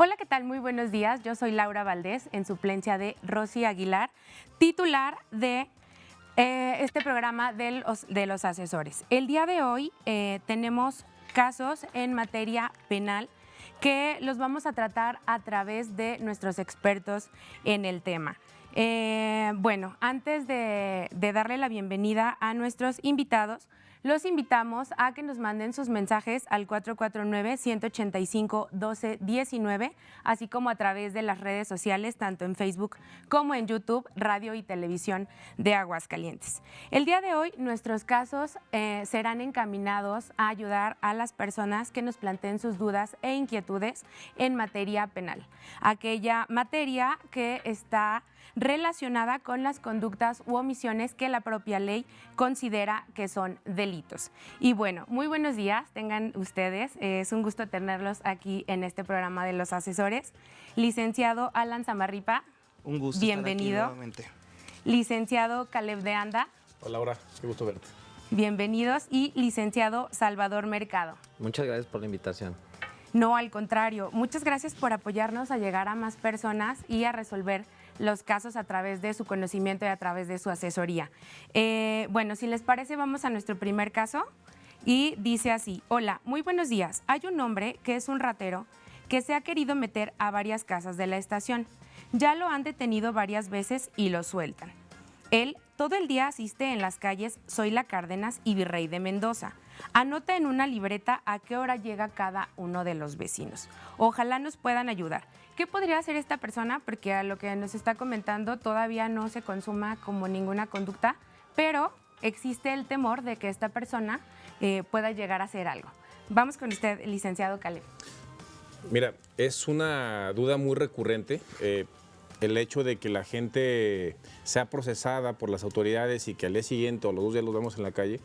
Hola, ¿qué tal? Muy buenos días. Yo soy Laura Valdés, en suplencia de Rosy Aguilar, titular de este programa de los asesores. El día de hoy tenemos casos en materia penal que los vamos a tratar a través de nuestros expertos en el tema. Bueno, antes de darle la bienvenida a nuestros invitados, los invitamos a que nos manden sus mensajes al 449-185-1219, así como a través de las redes sociales, tanto en Facebook como en YouTube, Radio y Televisión de Aguascalientes. El día de hoy, nuestros casos serán encaminados a ayudar a las personas que nos planteen sus dudas e inquietudes en materia penal, aquella materia que está relacionada con las conductas u omisiones que la propia ley considera que son delitos. Y bueno, muy buenos días tengan ustedes. Es un gusto tenerlos aquí en este programa de los asesores. Licenciado Alan Zamarripa. Un gusto. Bienvenido. Estar aquí nuevamente. Licenciado Caleb de Anda. Hola Laura, qué gusto verte. Bienvenidos. Y licenciado Salvador Mercado. Muchas gracias por la invitación. No, al contrario. Muchas gracias por apoyarnos a llegar a más personas y a resolver los casos a través de su conocimiento y a través de su asesoría. Bueno, si les parece, vamos a nuestro primer caso y dice así: hola, muy buenos días. Hay un hombre que es un ratero que se ha querido meter a varias casas de la estación. Ya lo han detenido varias veces y lo sueltan. Él todo el día asiste en las calles Zoila Cárdenas y Virrey de Mendoza. Anota en una libreta a qué hora llega cada uno de los vecinos. Ojalá nos puedan ayudar. ¿Qué podría hacer esta persona? Porque a lo que nos está comentando todavía no se consuma como ninguna conducta, pero existe el temor de que esta persona pueda llegar a hacer algo. Vamos con usted, licenciado Caleb. Mira, es una duda muy recurrente el hecho de que la gente sea procesada por las autoridades y que al día siguiente o los 2 días los vemos en la calle,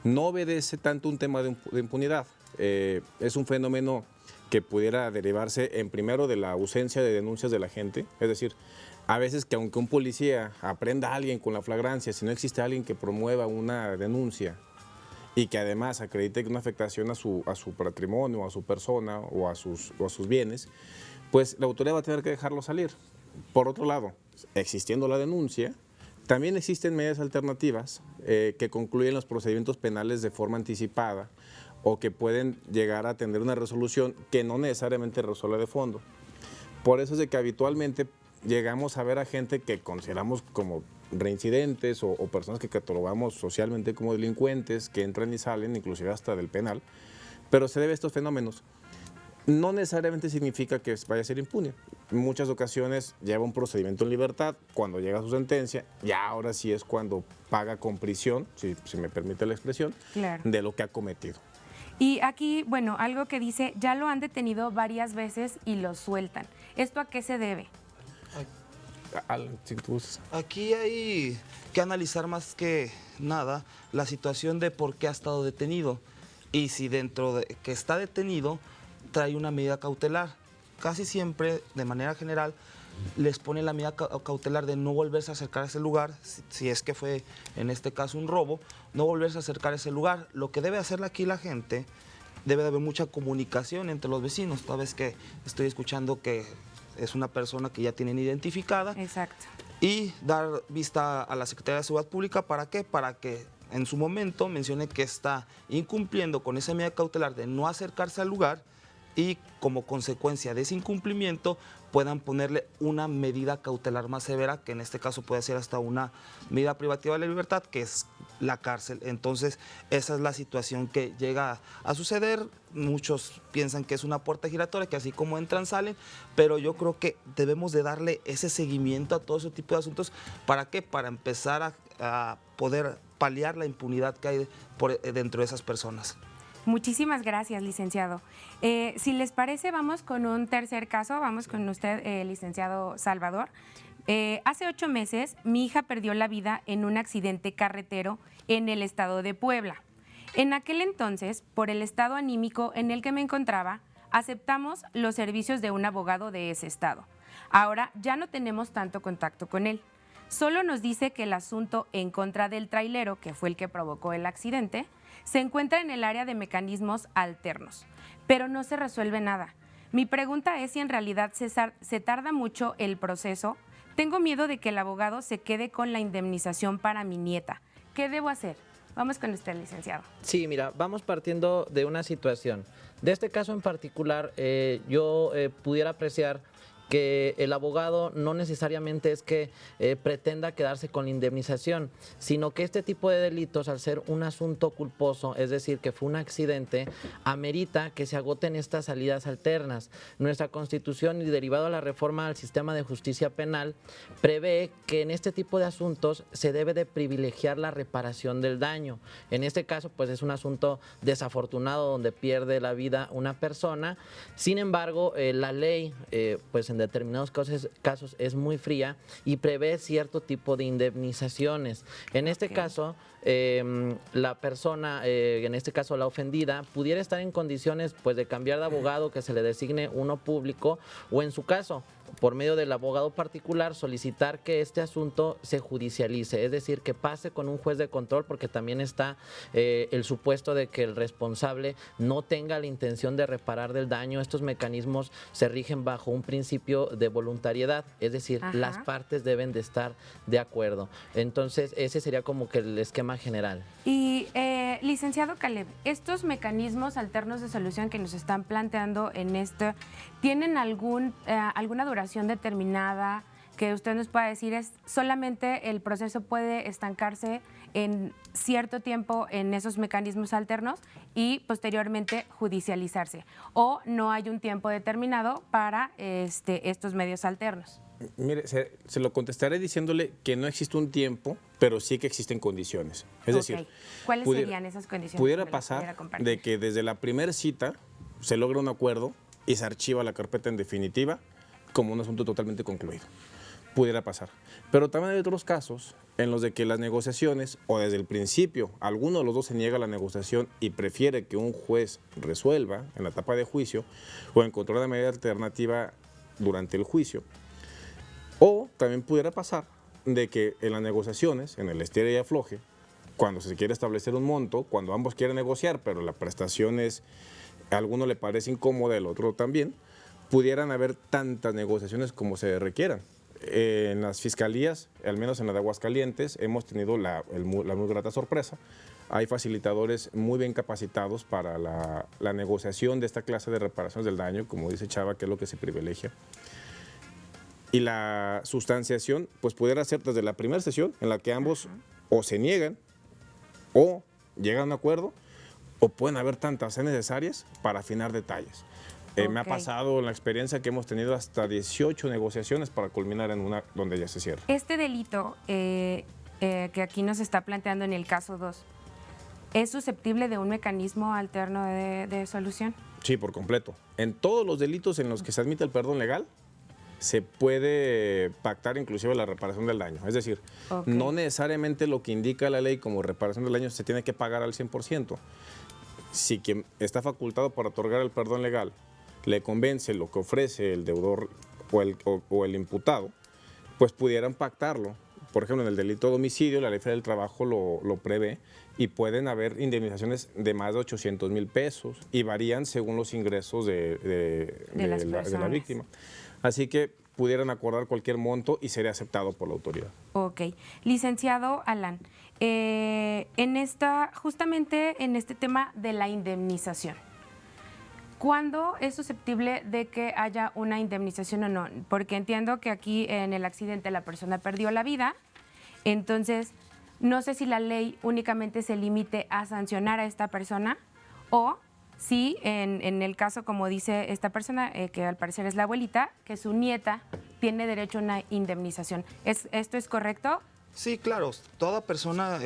no obedece tanto un tema de impunidad. Es un fenómeno que pudiera derivarse en primero de la ausencia de denuncias de la gente, es decir, a veces que aunque un policía aprenda a alguien con la flagrancia, si no existe alguien que promueva una denuncia y que además acredite una afectación a su patrimonio, a su persona o a sus bienes, pues la autoridad va a tener que dejarlo salir. Por otro lado, existiendo la denuncia, también existen medidas alternativas que concluyen los procedimientos penales de forma anticipada o que pueden llegar a tener una resolución que no necesariamente resuelve de fondo. Por eso es de que habitualmente llegamos a ver a gente que consideramos como reincidentes o personas que catalogamos socialmente como delincuentes, que entran y salen, inclusive hasta del penal, pero se debe a estos fenómenos. No necesariamente significa que vaya a ser impune. En muchas ocasiones lleva un procedimiento en libertad, cuando llega su sentencia, ya ahora sí es cuando paga con prisión, si me permite la expresión, claro, de lo que ha cometido. Y aquí, bueno, algo que dice, ya lo han detenido varias veces y lo sueltan. ¿Esto a qué se debe? Aquí hay que analizar más que nada la situación de por qué ha estado detenido y si dentro de que está detenido trae una medida cautelar. Casi siempre, de manera general, les pone la medida cautelar de no volverse a acercar a ese lugar, si es que fue en este caso un robo, no volverse a acercar a ese lugar. Lo que debe hacer aquí la gente, debe de haber mucha comunicación entre los vecinos, toda vez que estoy escuchando que es una persona que ya tienen identificada. Exacto. Y dar vista a la Secretaría de Seguridad Pública, ¿para qué? Para que en su momento mencione que está incumpliendo con esa medida cautelar de no acercarse al lugar y como consecuencia de ese incumplimiento puedan ponerle una medida cautelar más severa, que en este caso puede ser hasta una medida privativa de la libertad, que es la cárcel. Entonces, esa es la situación que llega a suceder. Muchos piensan que es una puerta giratoria, que así como entran, salen, pero yo creo que debemos de darle ese seguimiento a todo ese tipo de asuntos. ¿Para qué? Para empezar a poder paliar la impunidad que hay dentro de esas personas. Muchísimas gracias, licenciado. Si les parece, vamos con un tercer caso. Vamos con usted, licenciado Salvador. Hace 8 meses, mi hija perdió la vida en un accidente carretero en el estado de Puebla. En aquel entonces, por el estado anímico en el que me encontraba, aceptamos los servicios de un abogado de ese estado. Ahora ya no tenemos tanto contacto con él. Solo nos dice que el asunto en contra del trailero, que fue el que provocó el accidente, se encuentra en el área de mecanismos alternos, pero no se resuelve nada. Mi pregunta es si en realidad se tarda mucho el proceso. Tengo miedo de que el abogado se quede con la indemnización para mi nieta. ¿Qué debo hacer? Vamos con usted, licenciado. Sí, mira, vamos partiendo de una situación. De este caso en particular, yo pudiera apreciar que el abogado no necesariamente es que pretenda quedarse con la indemnización, sino que este tipo de delitos, al ser un asunto culposo, es decir, que fue un accidente, amerita que se agoten estas salidas alternas. Nuestra Constitución, y derivado a la reforma al sistema de justicia penal, prevé que en este tipo de asuntos se debe de privilegiar la reparación del daño. En este caso, pues es un asunto desafortunado donde pierde la vida una persona. Sin embargo, la ley, pues en determinados casos es muy fría y prevé cierto tipo de indemnizaciones. En este caso, la persona, en este caso la ofendida, pudiera estar en condiciones pues de cambiar de abogado, que se le designe uno público, o en su caso, por medio del abogado particular, solicitar que este asunto se judicialice, es decir, que pase con un juez de control, porque también está el supuesto de que el responsable no tenga la intención de reparar del daño. Estos mecanismos se rigen bajo un principio de voluntariedad, es decir, las partes deben de estar de acuerdo. Entonces, ese sería como que el esquema general. Y, licenciado Caleb, estos mecanismos alternos de solución que nos están planteando en esto, ¿tienen alguna duración determinada que usted nos pueda decir? ¿Es solamente el proceso puede estancarse en cierto tiempo en esos mecanismos alternos y posteriormente judicializarse? ¿O no hay un tiempo determinado para estos medios alternos? Mire, se lo contestaré diciéndole que no existe un tiempo, pero sí que existen condiciones. Es decir, ¿cuáles serían esas condiciones? Pudiera pasar de que desde la primera cita se logra un acuerdo y se archiva la carpeta en definitiva como un asunto totalmente concluido. Pudiera pasar. Pero también hay otros casos en los de que las negociaciones, o desde el principio, alguno de los dos se niega a la negociación y prefiere que un juez resuelva en la etapa de juicio o encontrar una medida alternativa durante el juicio. O también pudiera pasar de que en las negociaciones, en el estira y afloje, cuando se quiere establecer un monto, cuando ambos quieren negociar, pero la prestación a alguno le parece incómoda, el otro también, pudieran haber tantas negociaciones como se requieran. En las fiscalías, al menos en la de Aguascalientes, hemos tenido la muy grata sorpresa. Hay facilitadores muy bien capacitados para la negociación de esta clase de reparaciones del daño, como dice Chava, que es lo que se privilegia. Y la sustanciación, pues pudiera ser desde la primera sesión, en la que ambos o se niegan o llegan a un acuerdo, o pueden haber tantas necesarias para afinar detalles. Me ha pasado en la experiencia que hemos tenido hasta 18 negociaciones para culminar en una donde ya se cierra. Este delito que aquí nos está planteando en el caso 2, ¿es susceptible de un mecanismo alterno de solución? Sí, por completo. En todos los delitos en los que se admite el perdón legal, se puede pactar inclusive la reparación del daño. Es decir, no necesariamente lo que indica la ley como reparación del daño se tiene que pagar al 100%. Si quien está facultado para otorgar el perdón legal le convence lo que ofrece el deudor o el imputado, pues pudieran pactarlo. Por ejemplo, en el delito de homicidio, la Ley Federal del Trabajo lo prevé y pueden haber indemnizaciones de más de 800,000 pesos y varían según los ingresos de la víctima. Así que pudieran acordar cualquier monto y sería aceptado por la autoridad. Ok. Licenciado Alan, justamente en este tema de la indemnización, ¿cuándo es susceptible de que haya una indemnización o no? Porque entiendo que aquí en el accidente la persona perdió la vida, entonces no sé si la ley únicamente se limite a sancionar a esta persona o si en el caso, como dice esta persona, que al parecer es la abuelita, que su nieta tiene derecho a una indemnización. ¿Esto es correcto? Sí, claro. Toda persona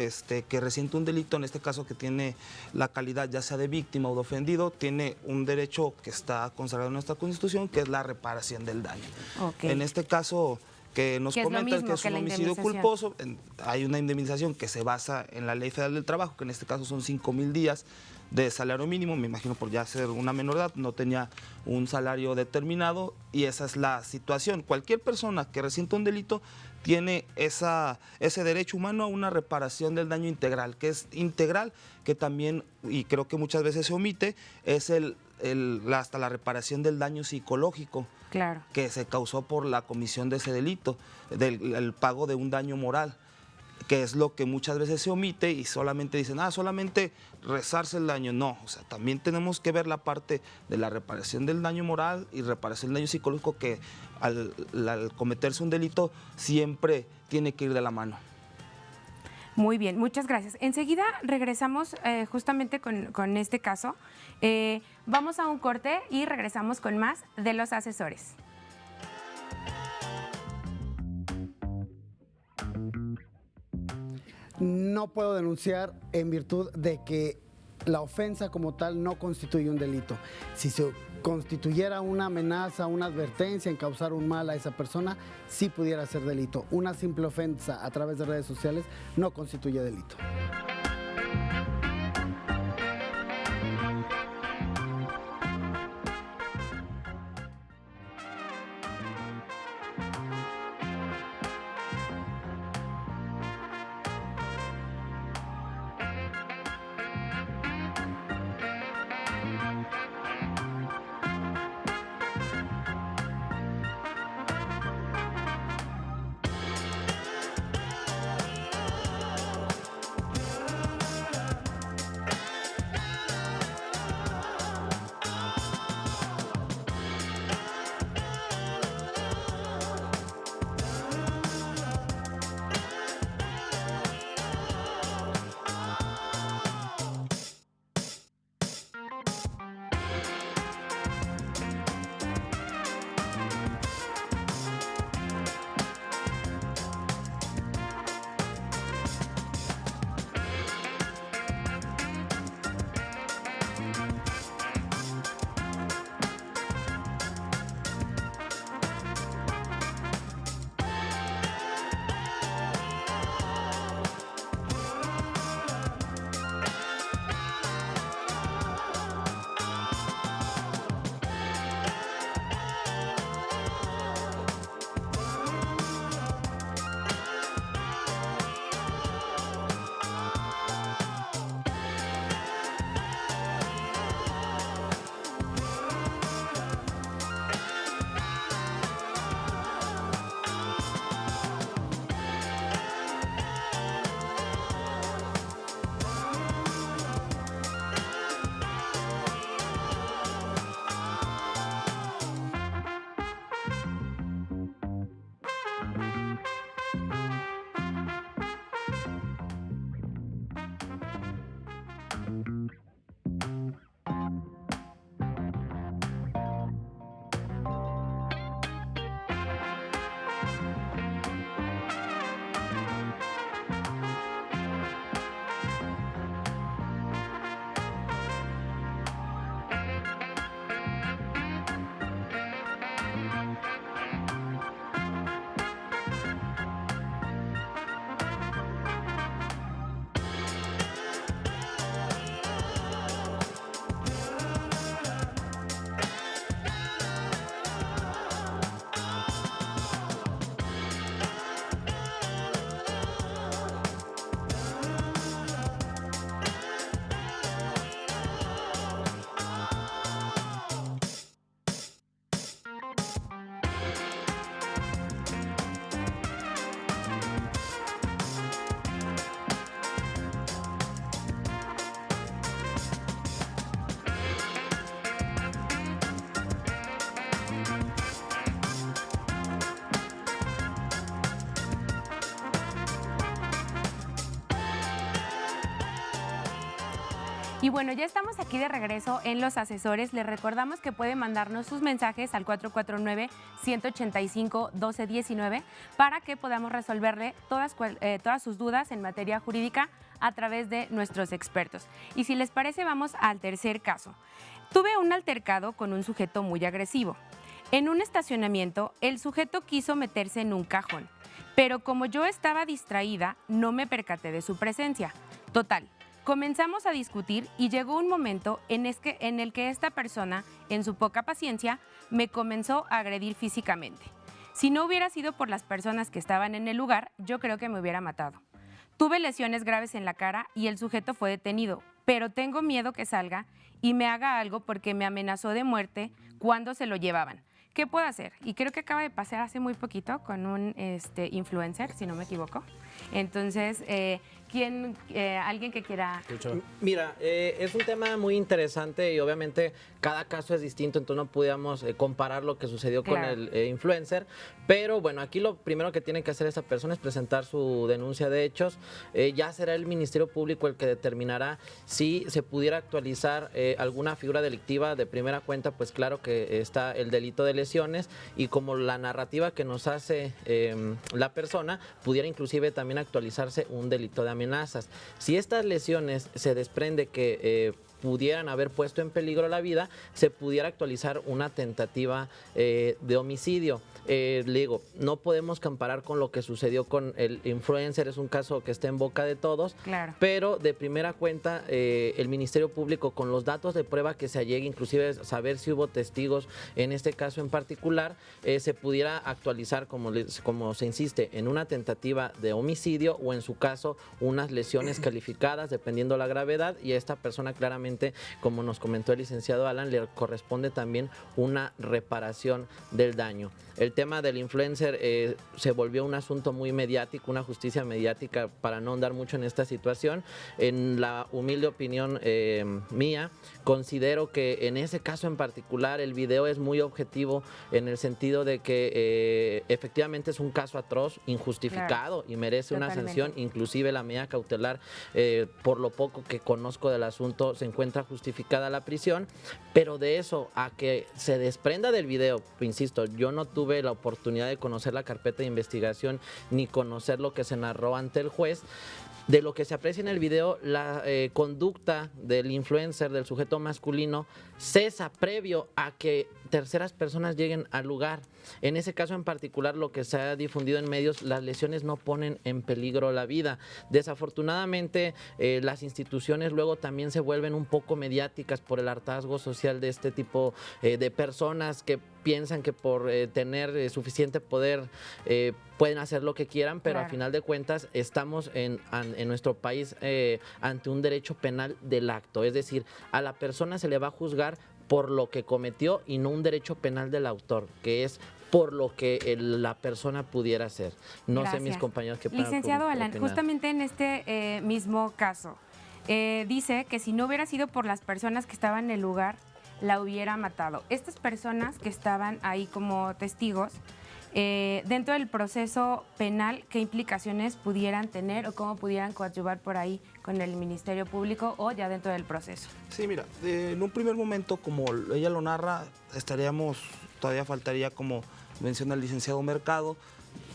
que resiente un delito, en este caso que tiene la calidad ya sea de víctima o de ofendido, tiene un derecho que está consagrado en nuestra Constitución, que es la reparación del daño. Okay. En este caso que nos comentan que es un homicidio culposo, hay una indemnización que se basa en la Ley Federal del Trabajo, que en este caso son 5,000 días de salario mínimo, me imagino por ya ser una menor edad, no tenía un salario determinado y esa es la situación. Cualquier persona que resienta un delito tiene ese derecho humano a una reparación del daño integral, que es integral, que también, y creo que muchas veces se omite, es hasta la reparación del daño psicológico Claro. que se causó por la comisión de ese delito, el pago de un daño moral, que es lo que muchas veces se omite y solamente dicen, solamente rezarse el daño. No, o sea, también tenemos que ver la parte de la reparación del daño moral y reparación del daño psicológico, que al cometerse un delito siempre tiene que ir de la mano. Muy bien, muchas gracias. Enseguida regresamos justamente con este caso. Vamos a un corte y regresamos con más de los asesores. No puedo denunciar en virtud de que la ofensa como tal no constituye un delito. Si se constituyera una amenaza, una advertencia en causar un mal a esa persona, sí pudiera ser delito. Una simple ofensa a través de redes sociales no constituye delito. Y bueno, ya estamos aquí de regreso en Los Asesores. Les recordamos que pueden mandarnos sus mensajes al 449-185-1219 para que podamos resolverle todas sus dudas en materia jurídica a través de nuestros expertos. Y si les parece, vamos al tercer caso. Tuve un altercado con un sujeto muy agresivo. En un estacionamiento, el sujeto quiso meterse en un cajón, pero como yo estaba distraída, no me percaté de su presencia. Total, comenzamos a discutir y llegó un momento en el que esta persona, en su poca paciencia, me comenzó a agredir físicamente. Si no hubiera sido por las personas que estaban en el lugar, yo creo que me hubiera matado. Tuve lesiones graves en la cara y el sujeto fue detenido, pero tengo miedo que salga y me haga algo porque me amenazó de muerte cuando se lo llevaban. ¿Qué puedo hacer? Y creo que acaba de pasar hace muy poquito con un influencer, si no me equivoco. Entonces, alguien que quiera... Mira, es un tema muy interesante y obviamente cada caso es distinto, entonces no podíamos comparar lo que sucedió con el influencer, pero bueno, aquí lo primero que tiene que hacer esa persona es presentar su denuncia de hechos. Ya será el Ministerio Público el que determinará si se pudiera actualizar alguna figura delictiva. De primera cuenta, pues claro que está el delito de lesiones, y como la narrativa que nos hace la persona, pudiera inclusive también actualizarse un delito de amenazas. Si estas lesiones se desprende que pudieran haber puesto en peligro la vida, se pudiera actualizar una tentativa de homicidio. Le digo, no podemos comparar con lo que sucedió con el influencer, es un caso que está en boca de todos, pero de primera cuenta el Ministerio Público, con los datos de prueba que se allegue, inclusive saber si hubo testigos en este caso en particular, se pudiera actualizar, como se insiste, en una tentativa de homicidio o en su caso unas lesiones calificadas dependiendo la gravedad, y a esta persona claramente, como nos comentó el licenciado Alan, le corresponde también una reparación del daño. El tema del influencer se volvió un asunto muy mediático, una justicia mediática, para no andar mucho en esta situación. En la humilde opinión mía, considero que en ese caso en particular el video es muy objetivo, en el sentido de que efectivamente es un caso atroz, injustificado, y merece una sanción. Inclusive la medida cautelar, por lo poco que conozco del asunto, se encuentra justificada la prisión, pero de eso a que se desprenda del video, insisto, yo no tuve la oportunidad de conocer la carpeta de investigación ni conocer lo que se narró ante el juez. De lo que se aprecia en el video, la conducta del influencer, del sujeto masculino, cesa previo a que terceras personas lleguen al lugar. En ese caso en particular, lo que se ha difundido en medios, las lesiones no ponen en peligro la vida. Desafortunadamente, las instituciones luego también se vuelven un poco mediáticas por el hartazgo social de este tipo de personas que piensan que por tener suficiente poder pueden hacer lo que quieran, pero a final de cuentas estamos en nuestro país ante un derecho penal del acto. Es decir, a la persona se le va a juzgar por lo que cometió y no un derecho penal del autor, que es por lo que la persona pudiera hacer. No sé mis compañeros qué puedan Licenciado Alan, opinar. justamente en este mismo caso, dice que si no hubiera sido por las personas que estaban en el lugar, la hubiera matado. Estas personas que estaban ahí como testigos, dentro del proceso penal, ¿qué implicaciones pudieran tener o cómo pudieran coadyuvar por ahí con el Ministerio Público o ya dentro del proceso? Sí, mira, en un primer momento, como ella lo narra, todavía faltaría, como menciona el licenciado Mercado,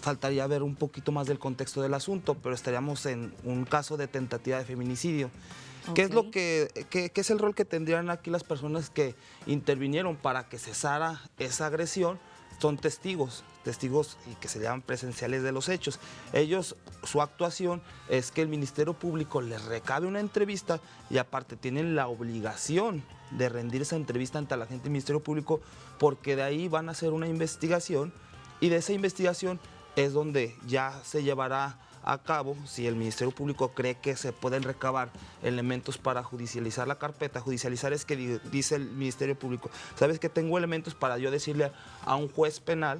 faltaría ver un poquito más del contexto del asunto, pero estaríamos en un caso de tentativa de feminicidio. ¿Qué es qué es el rol que tendrían aquí las personas que intervinieron para que cesara esa agresión? Son testigos y que se llaman presenciales de los hechos. Ellos, su actuación es que el Ministerio Público les recabe una entrevista y aparte tienen la obligación de rendir esa entrevista ante la gente del Ministerio Público, porque de ahí van a hacer una investigación y de esa investigación es donde ya se llevará a cabo, si el Ministerio Público cree que se pueden recabar elementos para judicializar la carpeta. Judicializar es que dice el Ministerio Público, ¿sabes que tengo elementos para yo decirle a un juez penal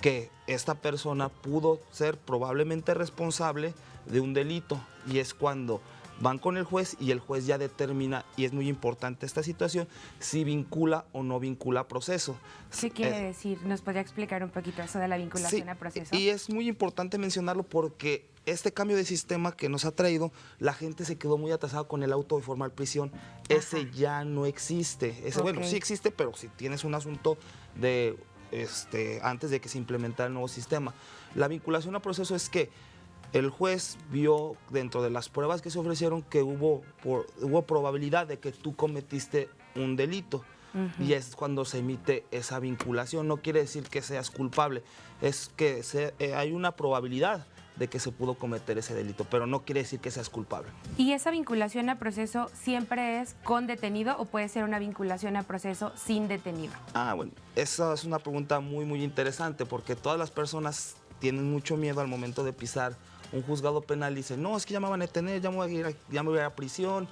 que esta persona pudo ser probablemente responsable de un delito? Y es cuando van con el juez y el juez ya determina, y es muy importante esta situación, si vincula o no vincula proceso. ¿Qué quiere decir? ¿Nos podría explicar un poquito eso de la vinculación a proceso? Y es muy importante mencionarlo porque este cambio de sistema que nos ha traído, la gente se quedó muy atasada con el auto de formal prisión. Ese ya no existe. Bueno, sí existe, pero si tienes un asunto de antes de que se implementara el nuevo sistema. La vinculación a proceso es que el juez vio dentro de las pruebas que se ofrecieron que hubo probabilidad de que tú cometiste un delito. Y es cuando se emite esa vinculación. No quiere decir que seas culpable, es que hay una probabilidad de que se pudo cometer ese delito, pero no quiere decir que seas culpable. ¿Y esa vinculación a proceso siempre es con detenido o puede ser una vinculación a proceso sin detenido? Bueno, esa es una pregunta muy, muy interesante, porque todas las personas tienen mucho miedo al momento de pisar un juzgado penal y dicen, no, es que ya me van a detener, ya me voy a ir a prisión.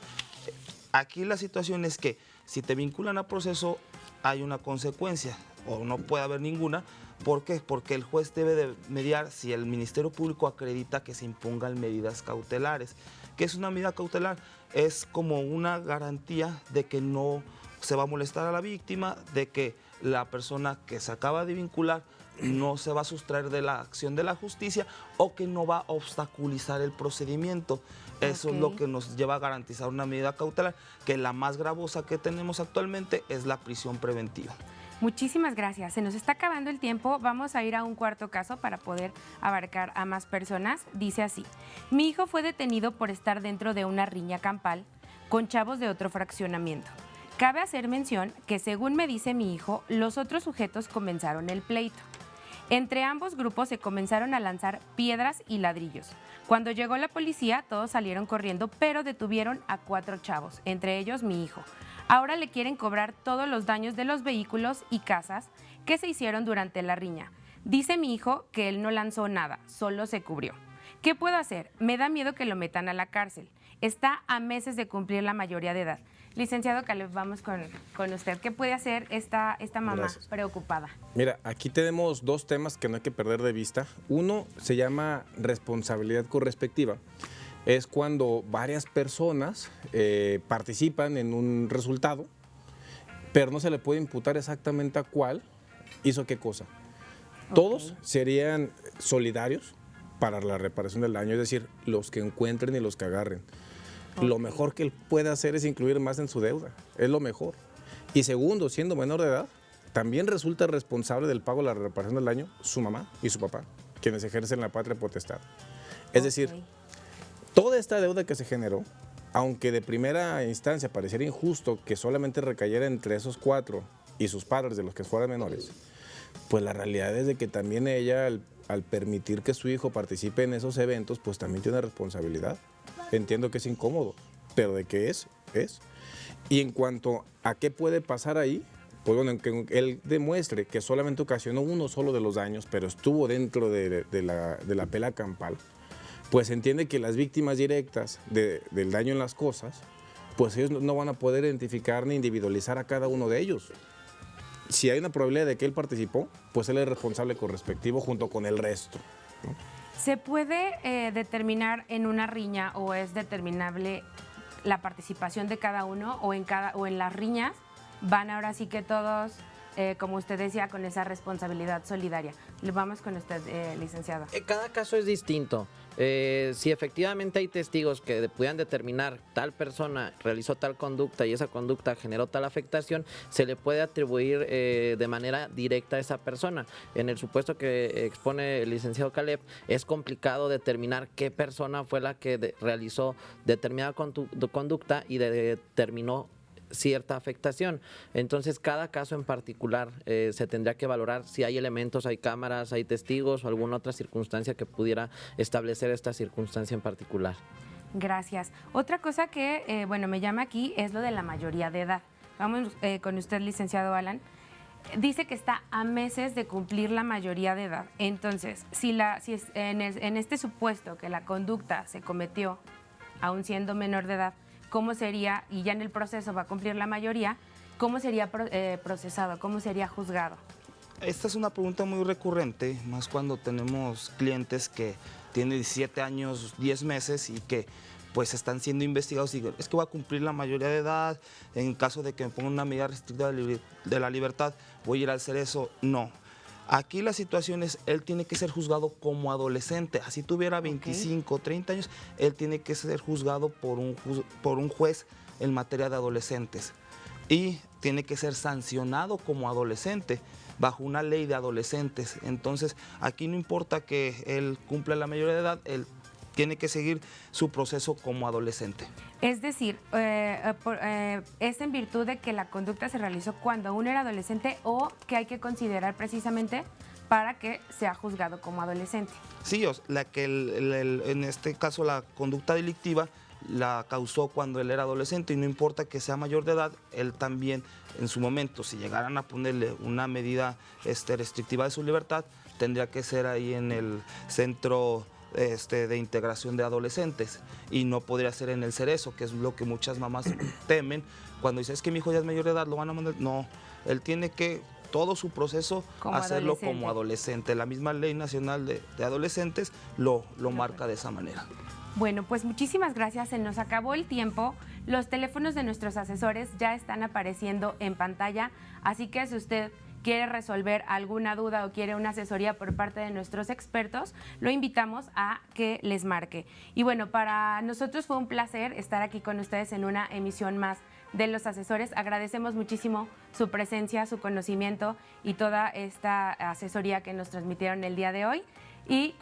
Aquí la situación es que si te vinculan a proceso hay una consecuencia o no puede haber ninguna. ¿Por qué? Porque el juez debe de mediar si el Ministerio Público acredita que se impongan medidas cautelares. ¿Qué es una medida cautelar? Es como una garantía de que no se va a molestar a la víctima, de que la persona que se acaba de vincular no se va a sustraer de la acción de la justicia o que no va a obstaculizar el procedimiento. Eso es lo que nos lleva a garantizar una medida cautelar, que la más gravosa que tenemos actualmente es la prisión preventiva. Muchísimas gracias. Se nos está acabando el tiempo. Vamos a ir a un cuarto caso para poder abarcar a más personas. Dice así: mi hijo fue detenido por estar dentro de una riña campal con chavos de otro fraccionamiento. Cabe hacer mención que, según me dice mi hijo, los otros sujetos comenzaron el pleito. Entre ambos grupos se comenzaron a lanzar piedras y ladrillos. Cuando llegó la policía, todos salieron corriendo, pero detuvieron a 4 chavos, entre ellos mi hijo. Ahora le quieren cobrar todos los daños de los vehículos y casas que se hicieron durante la riña. Dice mi hijo que él no lanzó nada, solo se cubrió. ¿Qué puedo hacer? Me da miedo que lo metan a la cárcel. Está a meses de cumplir la mayoría de edad. Licenciado Caleb, vamos con usted. ¿Qué puede hacer esta mamá Gracias. preocupada? Mira, aquí tenemos 2 temas que no hay que perder de vista. Uno se llama responsabilidad correspectiva. Es cuando varias personas participan en un resultado, pero no se le puede imputar exactamente a cuál hizo qué cosa. Todos serían solidarios para la reparación del daño, es decir, los que encuentren y los que agarren. Lo mejor que él puede hacer es incluir más en su deuda, es lo mejor. Y segundo, siendo menor de edad, también resulta responsable del pago de la reparación del daño su mamá y su papá, quienes ejercen la patria potestad. Es decir, toda esta deuda que se generó, aunque de primera instancia pareciera injusto que solamente recayera entre esos 4 y sus padres de los que fueran menores, pues la realidad es de que también ella, al permitir que su hijo participe en esos eventos, pues también tiene responsabilidad. Entiendo que es incómodo, pero de qué es. Y en cuanto a qué puede pasar ahí, pues bueno, que él demuestre que solamente ocasionó uno solo de los daños, pero estuvo dentro de la pela campal, pues entiende que las víctimas directas del daño en las cosas, pues ellos no van a poder identificar ni individualizar a cada uno de ellos. Si hay una probabilidad de que él participó, pues él es responsable correspectivo junto con el resto, ¿no? ¿Se puede determinar en una riña o es determinable la participación de cada uno o en las riñas van ahora sí que todos, como usted decía, con esa responsabilidad solidaria? Vamos con usted, licenciado. Cada caso es distinto. Si efectivamente hay testigos que puedan determinar tal persona realizó tal conducta y esa conducta generó tal afectación, se le puede atribuir de manera directa a esa persona. En el supuesto que expone el licenciado Caleb, es complicado determinar qué persona fue la que realizó determinada conducta y determinó cierta afectación. Entonces, cada caso en particular se tendría que valorar si hay elementos, hay cámaras, hay testigos o alguna otra circunstancia que pudiera establecer esta circunstancia en particular. Gracias. Otra cosa que, me llama aquí es lo de la mayoría de edad. Vamos con usted, licenciado Alan. Dice que está a meses de cumplir la mayoría de edad. Entonces, si es en este supuesto que la conducta se cometió aún siendo menor de edad, ¿cómo sería, y ya en el proceso va a cumplir la mayoría, cómo sería procesado, cómo sería juzgado? Esta es una pregunta muy recurrente, más cuando tenemos clientes que tienen 17 años, 10 meses y que pues están siendo investigados y es que va a cumplir la mayoría de edad, en caso de que me ponga una medida restrictiva de la libertad, voy a ir a hacer eso. No. Aquí la situación es, él tiene que ser juzgado como adolescente. Así tuviera 25, 30 años, él tiene que ser juzgado por un juez en materia de adolescentes. Y tiene que ser sancionado como adolescente, bajo una ley de adolescentes. Entonces, aquí no importa que él cumpla la mayoría de edad, él tiene que seguir su proceso como adolescente. Es decir, es en virtud de que la conducta se realizó cuando aún era adolescente o que hay que considerar precisamente para que sea juzgado como adolescente. Sí, en este caso la conducta delictiva la causó cuando él era adolescente y no importa que sea mayor de edad, él también en su momento, si llegaran a ponerle una medida restrictiva de su libertad, tendría que ser ahí en el centro de integración de adolescentes, y no podría ser en el Cerezo, que es lo que muchas mamás temen cuando dicen, es que mi hijo ya es mayor de edad, lo van a mandar. No, él tiene que todo su proceso Como hacerlo adolescente. como adolescente. La misma Ley Nacional de Adolescentes lo marca de esa manera. Bueno, pues muchísimas gracias, se nos acabó el tiempo. Los teléfonos de nuestros asesores ya están apareciendo en pantalla, así que si usted quiere resolver alguna duda o quiere una asesoría por parte de nuestros expertos, lo invitamos a que les marque. Y bueno, para nosotros fue un placer estar aquí con ustedes en una emisión más de Los Asesores. Agradecemos muchísimo su presencia, su conocimiento y toda esta asesoría que nos transmitieron el día de hoy. Y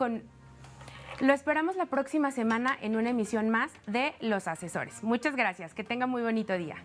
lo esperamos la próxima semana en una emisión más de Los Asesores. Muchas gracias, que tenga muy bonito día.